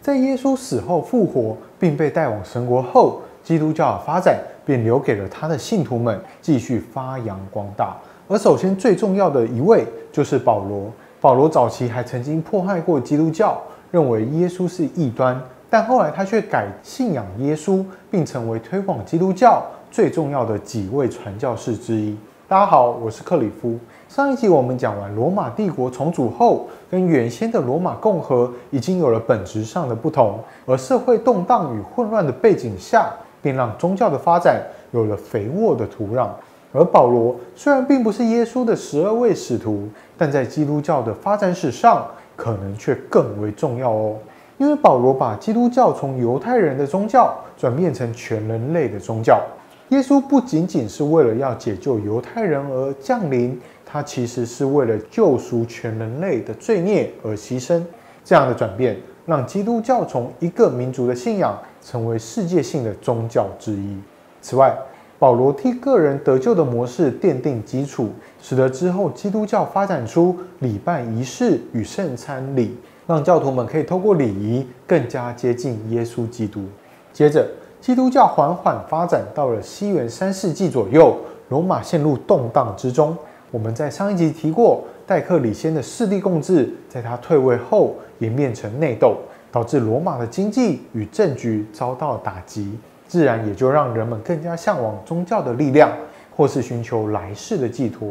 在耶稣死后复活，并被带往神国后，基督教的发展便留给了他的信徒们继续发扬光大。而首先最重要的一位就是保罗。保罗早期还曾经迫害过基督教，认为耶稣是异端，但后来他却改信仰耶稣，并成为推广基督教最重要的几位传教士之一。大家好，我是克里夫。上一集我们讲完罗马帝国重组后，跟原先的罗马共和已经有了本质上的不同，而社会动荡与混乱的背景下，便让宗教的发展有了肥沃的土壤。而保罗虽然并不是耶稣的12位使徒，但在基督教的发展史上，可能却更为重要哦。因为保罗把基督教从犹太人的宗教转变成全人类的宗教。耶稣不仅仅是为了要解救犹太人而降临，他其实是为了救赎全人类的罪孽而牺牲。这样的转变，让基督教从一个民族的信仰成为世界性的宗教之一。此外，保罗替个人得救的模式奠定基础，使得之后基督教发展出礼拜仪式与圣餐礼，让教徒们可以透过礼仪更加接近耶稣基督。接着，基督教缓缓发展到了西元3世纪左右，罗马陷入动荡之中。我们在上一集提过，戴克里先的势力共治，在他退位后演变成内斗，导致罗马的经济与政局遭到打击，自然也就让人们更加向往宗教的力量，或是寻求来世的寄托。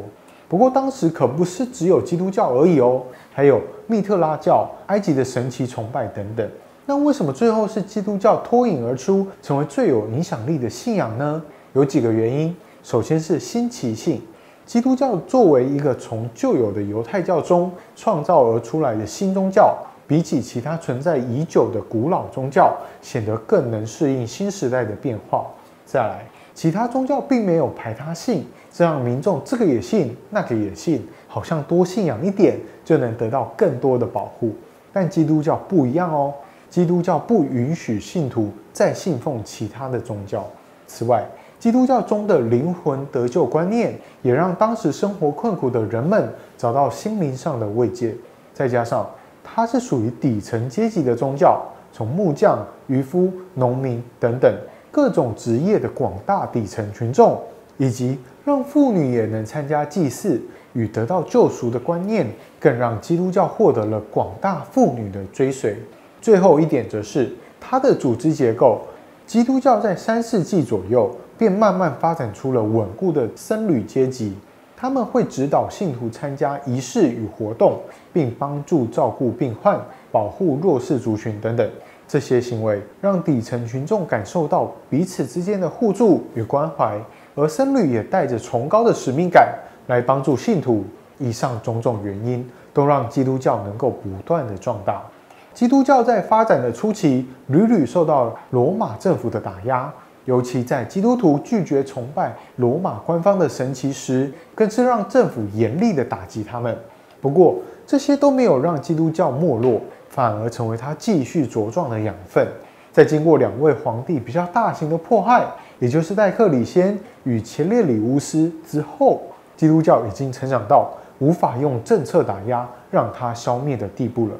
不过当时可不是只有基督教而已哦，还有密特拉教、埃及的神祇崇拜等等。那为什么最后是基督教脱颖而出，成为最有影响力的信仰呢？有几个原因。首先是新奇性，基督教作为一个从旧有的犹太教中创造而出来的新宗教，比起其他存在已久的古老宗教，显得更能适应新时代的变化。再来，其他宗教并没有排他性，这让民众这个也信，那个也信，好像多信仰一点就能得到更多的保护。但基督教不一样哦。基督教不允许信徒再信奉其他的宗教。此外，基督教中的灵魂得救观念，也让当时生活困苦的人们找到心灵上的慰藉。再加上它是属于底层阶级的宗教，从木匠、渔夫、农民等等各种职业的广大底层群众，以及让妇女也能参加祭祀与得到救赎的观念，更让基督教获得了广大妇女的追随。最后一点则是它的组织结构，基督教在3世纪左右便慢慢发展出了稳固的僧侣阶级，他们会指导信徒参加仪式与活动，并帮助照顾病患、保护弱势族群等等。这些行为让底层群众感受到彼此之间的互助与关怀，而僧侣也带着崇高的使命感来帮助信徒。以上种种原因都让基督教能够不断的壮大。基督教在发展的初期，屡屡受到罗马政府的打压，尤其在基督徒拒绝崇拜罗马官方的神祇时，更是让政府严厉的打击他们。不过，这些都没有让基督教没落，反而成为它继续茁壮的养分。在经过2位皇帝比较大型的迫害，也就是戴克里先与前列里乌斯之后，基督教已经成长到无法用政策打压让它消灭的地步了。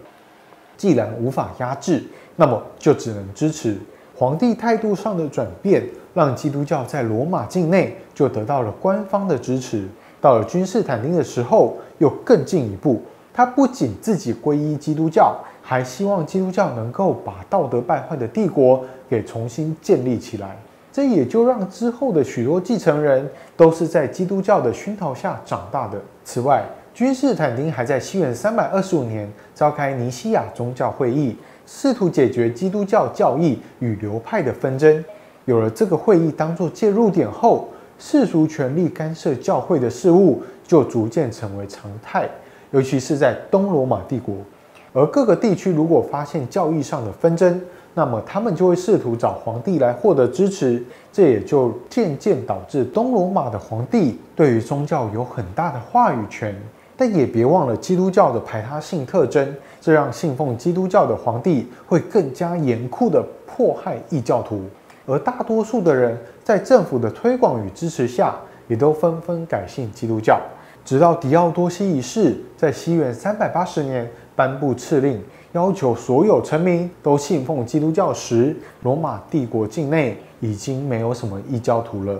既然无法压制，那么就只能支持。皇帝态度上的转变，让基督教在罗马境内就得到了官方的支持。到了君士坦丁的时候，又更进一步，他不仅自己皈依基督教，还希望基督教能够把道德败坏的帝国给重新建立起来。这也就让之后的许多继承人都是在基督教的熏陶下长大的。此外，君士坦丁还在西元325年召开尼西亚宗教会议，试图解决基督教教义与流派的纷争。有了这个会议当作介入点后，世俗权力干涉教会的事务就逐渐成为常态，尤其是在东罗马帝国。而各个地区如果发现教义上的纷争，那么他们就会试图找皇帝来获得支持，这也就渐渐导致东罗马的皇帝对于宗教有很大的话语权。但也别忘了基督教的排他性特征，这让信奉基督教的皇帝会更加严酷地迫害异教徒，而大多数的人在政府的推广与支持下，也都纷纷改信基督教。直到狄奥多西一世在西元380年颁布敕令，要求所有臣民都信奉基督教时，罗马帝国境内已经没有什么异教徒了。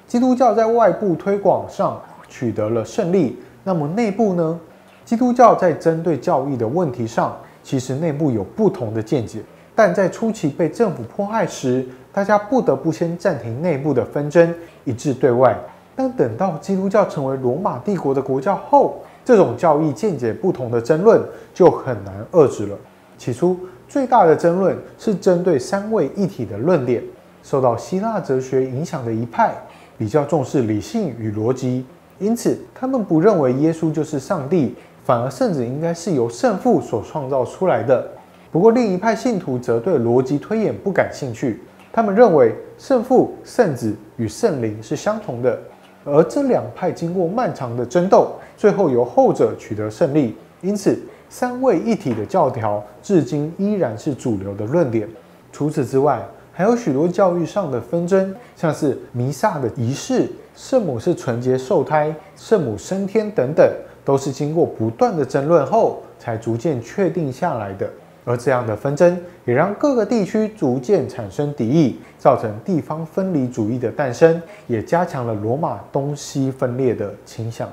基督教在外部推广上取得了胜利，那么内部呢？基督教在针对教义的问题上，其实内部有不同的见解，但在初期被政府迫害时，大家不得不先暂停内部的纷争，一致对外。但等到基督教成为罗马帝国的国教后，这种教义见解不同的争论就很难遏制了。起初，最大的争论是针对三位一体的论点。受到希腊哲学影响的一派，比较重视理性与逻辑，因此他们不认为耶稣就是上帝，反而圣子应该是由圣父所创造出来的。不过另一派信徒则对逻辑推演不感兴趣，他们认为圣父、圣子与圣灵是相同的。而这两派经过漫长的争斗，最后由后者取得胜利。因此，三位一体的教条至今依然是主流的论点。除此之外，还有许多教育上的纷争，像是弥撒的仪式、圣母是纯洁受胎、圣母升天等等，都是经过不断的争论后才逐渐确定下来的。而这样的纷争也让各个地区逐渐产生敌意，造成地方分离主义的诞生，也加强了罗马东西分裂的倾向。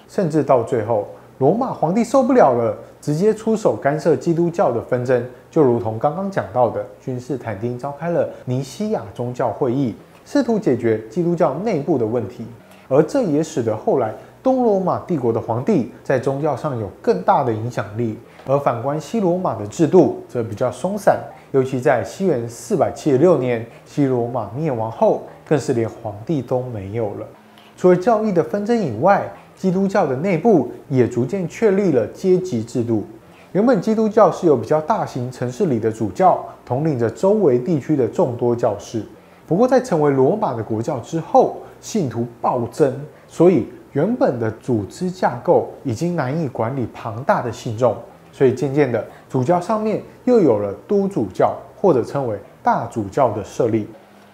甚至到最后，罗马皇帝受不了了，直接出手干涉基督教的纷争，就如同刚刚讲到的，君士坦丁召开了尼西亚宗教会议，试图解决基督教内部的问题。而这也使得后来东罗马帝国的皇帝在宗教上有更大的影响力，而反观西罗马的制度则比较松散，尤其在西元476年西罗马灭亡后，更是连皇帝都没有了。除了教义的纷争以外，基督教的内部也逐渐确立了阶级制度。原本基督教是由比较大型城市里的主教统领着周围地区的众多教士，不过在成为罗马的国教之后，信徒暴增，所以原本的组织架构已经难以管理庞大的信众，所以渐渐的，主教上面又有了督主教或者称为大主教的设立，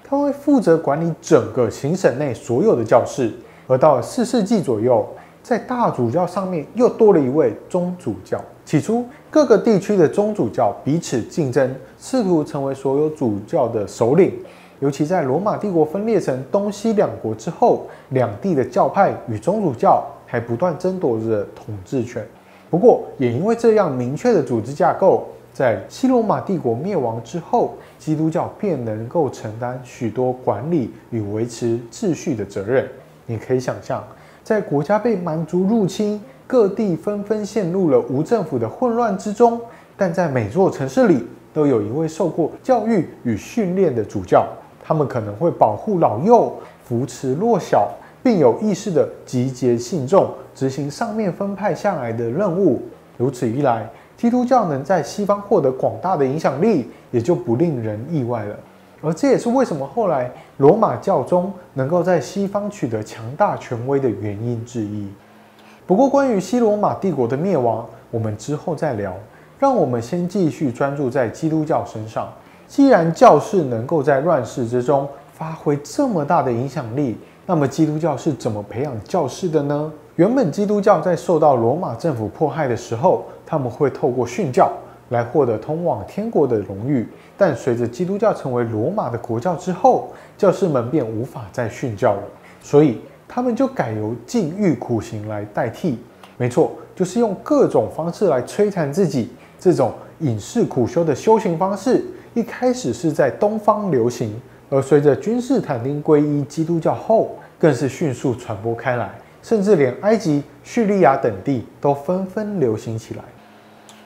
他会负责管理整个行省内所有的教士。而到了4世纪左右，在大主教上面又多了一位宗主教。起初，各个地区的宗主教彼此竞争，试图成为所有主教的首领。尤其在罗马帝国分裂成东西两国之后，两地的教派与宗主教还不断争夺着统治权。不过，也因为这样明确的组织架构，在西罗马帝国灭亡之后，基督教便能够承担许多管理与维持秩序的责任。你可以想象，在国家被蛮族入侵，各地纷纷陷入了无政府的混乱之中，但在每座城市里都有一位受过教育与训练的主教，他们可能会保护老幼，扶持弱小，并有意识地集结信众，执行上面分派下来的任务。如此一来，基督教能在西方获得广大的影响力，也就不令人意外了。而这也是为什么后来罗马教宗能够在西方取得强大权威的原因之一。不过，关于西罗马帝国的灭亡，我们之后再聊。让我们先继续专注在基督教身上。既然教士能够在乱世之中发挥这么大的影响力，那么基督教是怎么培养教士的呢？原本基督教在受到罗马政府迫害的时候，他们会透过训教来获得通往天国的荣誉，但随着基督教成为罗马的国教之后，教士们便无法再训教了，所以他们就改由禁欲苦行来代替。没错，就是用各种方式来摧残自己。这种隐士苦修的修行方式，一开始是在东方流行，而随着君士坦丁皈依基督教后，更是迅速传播开来，甚至连埃及、叙利亚等地都纷纷流行起来。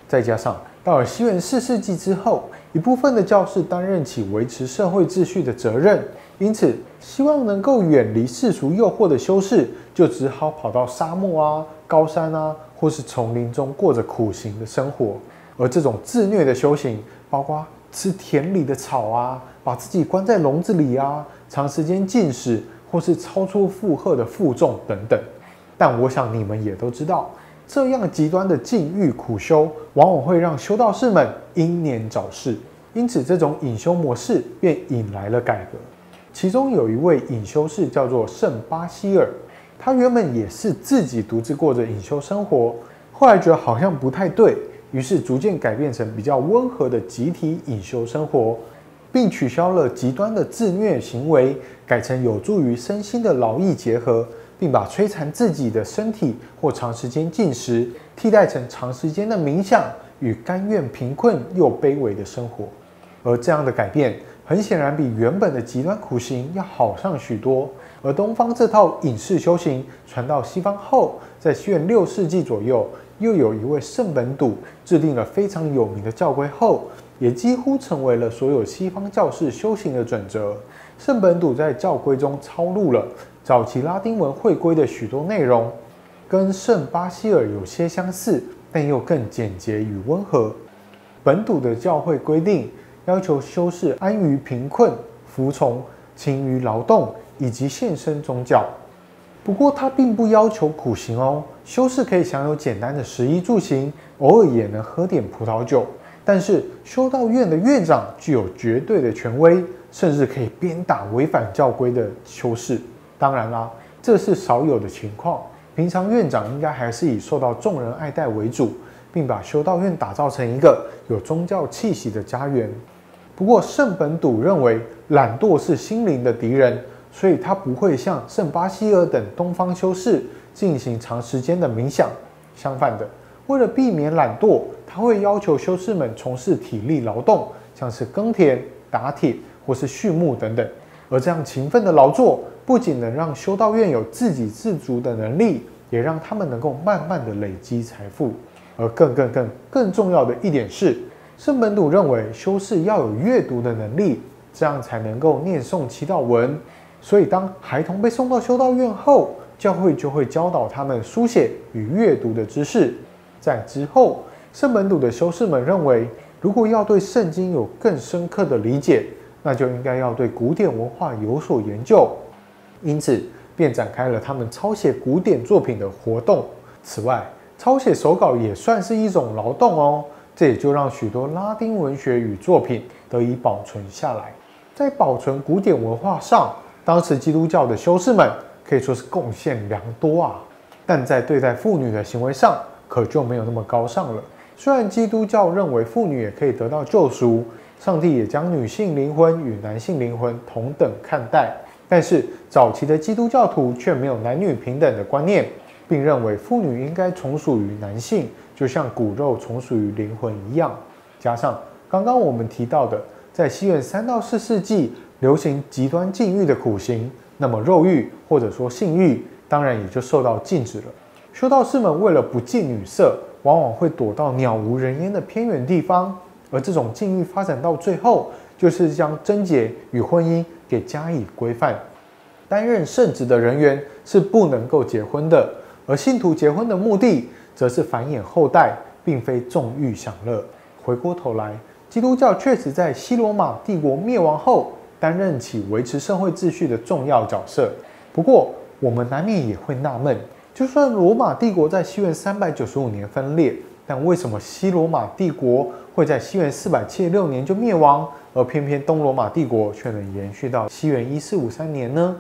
再加上到了西元4世纪之后，一部分的教士担任起维持社会秩序的责任，因此希望能够远离世俗诱惑的修士，就只好跑到沙漠啊、高山啊，或是丛林中过着苦行的生活。而这种自虐的修行，包括吃田里的草啊，把自己关在笼子里啊，长时间禁食，或是超出负荷的负重等等。但我想你们也都知道，这样极端的禁欲苦修，往往会让修道士们英年早逝，因此这种隐修模式便引来了改革。其中有一位隐修士叫做圣巴西尔，他原本也是自己独自过着隐修生活，后来觉得好像不太对，于是逐渐改变成比较温和的集体隐修生活，并取消了极端的自虐行为，改成有助于身心的劳逸结合，并把摧残自己的身体或长时间进食替代成长时间的冥想与甘愿贫困又卑微的生活。而这样的改变很显然比原本的极端苦行要好上许多。而东方这套隐士修行传到西方后，在西元6世纪左右，又有一位圣本笃制定了非常有名的教规后，也几乎成为了所有西方教士修行的准则。圣本笃在教规中抄录了早期拉丁文会规的许多内容，跟圣巴西尔有些相似，但又更简洁与温和。本笃的教会规定，要求修士安于贫困、服从、勤于劳动以及献身宗教。不过他并不要求苦行哦，修士可以享有简单的食衣住行，偶尔也能喝点葡萄酒。但是修道院的院长具有绝对的权威，甚至可以鞭打违反教规的修士。当然啦，这是少有的情况，平常院长应该还是以受到众人爱戴为主，并把修道院打造成一个有宗教气息的家园。不过圣本笃认为懒惰是心灵的敌人，所以他不会像圣巴西尔等东方修士进行长时间的冥想。相反的，为了避免懒惰，他会要求修士们从事体力劳动，像是耕田、打铁或是畜牧等等。而这样勤奋的劳作，不仅能让修道院有自给自足的能力，也让他们能够慢慢的累积财富。而更重要的一点是，圣本笃认为修士要有阅读的能力，这样才能够念诵祈祷文。所以当孩童被送到修道院后，教会就会教导他们书写与阅读的知识。在之后，圣本笃的修士们认为，如果要对圣经有更深刻的理解，那就应该要对古典文化有所研究。因此便展开了他们抄写古典作品的活动。此外，抄写手稿也算是一种劳动哦，这也就让许多拉丁文学与作品得以保存下来。在保存古典文化上，当时基督教的修士们可以说是贡献良多啊，但在对待妇女的行为上可就没有那么高尚了。虽然基督教认为妇女也可以得到救赎，上帝也将女性灵魂与男性灵魂同等看待，但是早期的基督教徒却没有男女平等的观念，并认为妇女应该从属于男性，就像骨肉从属于灵魂一样。加上刚刚我们提到的，在西元3到4世纪流行极端禁欲的苦行，那么肉欲或者说性欲当然也就受到禁止了。修道士们为了不近女色，往往会躲到鸟无人烟的偏远地方，而这种禁欲发展到最后，就是将贞洁与婚姻给加以规范。担任圣职的人员是不能够结婚的，而信徒结婚的目的则是繁衍后代，并非纵欲享乐。回过头来，基督教确实在西罗马帝国灭亡后担任起维持社会秩序的重要角色。不过，我们难免也会纳闷，就算罗马帝国在西元395年分裂，但为什么西罗马帝国会在西元476年就灭亡，而偏偏东罗马帝国却能延续到西元1453年呢？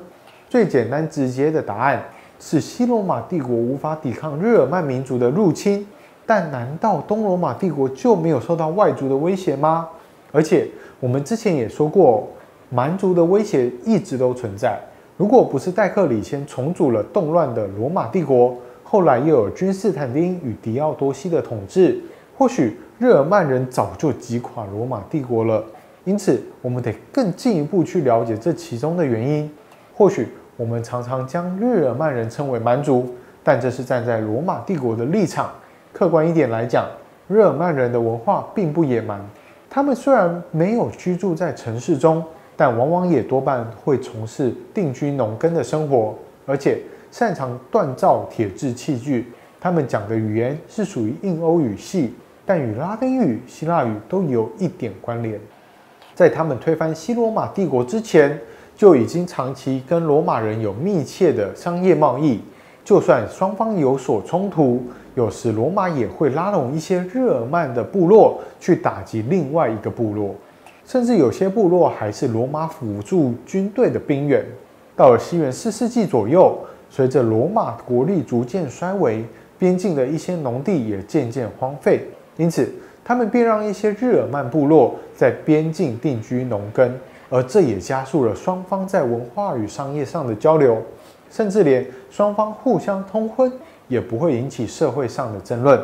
最简单直接的答案是西罗马帝国无法抵抗日耳曼民族的入侵，但难道东罗马帝国就没有受到外族的威胁吗？而且我们之前也说过，蛮族的威胁一直都存在。如果不是戴克里先重组了动乱的罗马帝国，后来又有君士坦丁与狄奥多西的统治，或许日耳曼人早就击垮罗马帝国了。因此，我们得更进一步去了解这其中的原因。或许我们常常将日耳曼人称为蛮族，但这是站在罗马帝国的立场。客观一点来讲，日耳曼人的文化并不野蛮，他们虽然没有居住在城市中，但往往也多半会从事定居农耕的生活，而且擅长锻造铁制器具。他们讲的语言是属于印欧语系，但与拉丁语、希腊语都有一点关联。在他们推翻西罗马帝国之前，就已经长期跟罗马人有密切的商业贸易。就算双方有所冲突，有时罗马也会拉拢一些日耳曼的部落去打击另外一个部落，甚至有些部落还是罗马辅助军队的兵员。到了西元4世纪左右，随着罗马国力逐渐衰微，边境的一些农地也渐渐荒废，因此他们便让一些日耳曼部落在边境定居农耕，而这也加速了双方在文化与商业上的交流，甚至连双方互相通婚也不会引起社会上的争论。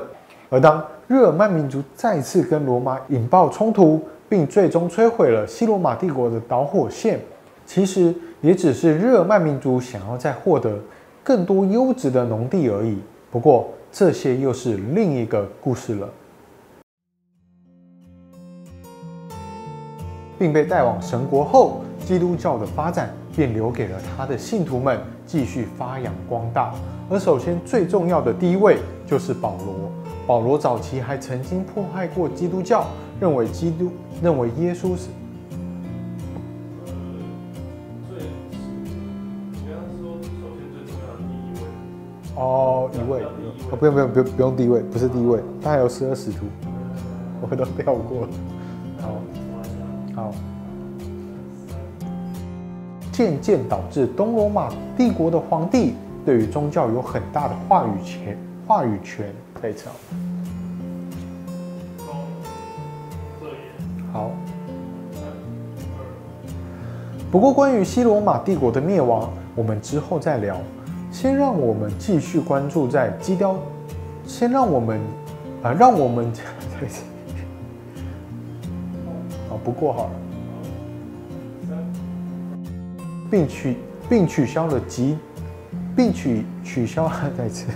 而当日耳曼民族再次跟罗马引爆冲突，并最终摧毁了西罗马帝国的导火线，其实也只是日耳曼民族想要再获得更多优质的农地而已。不过，这些又是另一个故事了。并被带往神国后，基督教的发展便留给了他的信徒们继续发扬光大。而首先最重要的第一位就是保罗。保罗早期还曾经迫害过基督教，认为耶稣是。哦，一位，不用第一位，不是第一位，他还有12使徒，我都跳过了。好，渐渐导致东罗马帝国的皇帝对于宗教有很大的话语权。再次好。不过关于西罗马帝国的灭亡，我们之后再聊。先让我们继续关注在基雕，先让我们不过好了，并取消了再次。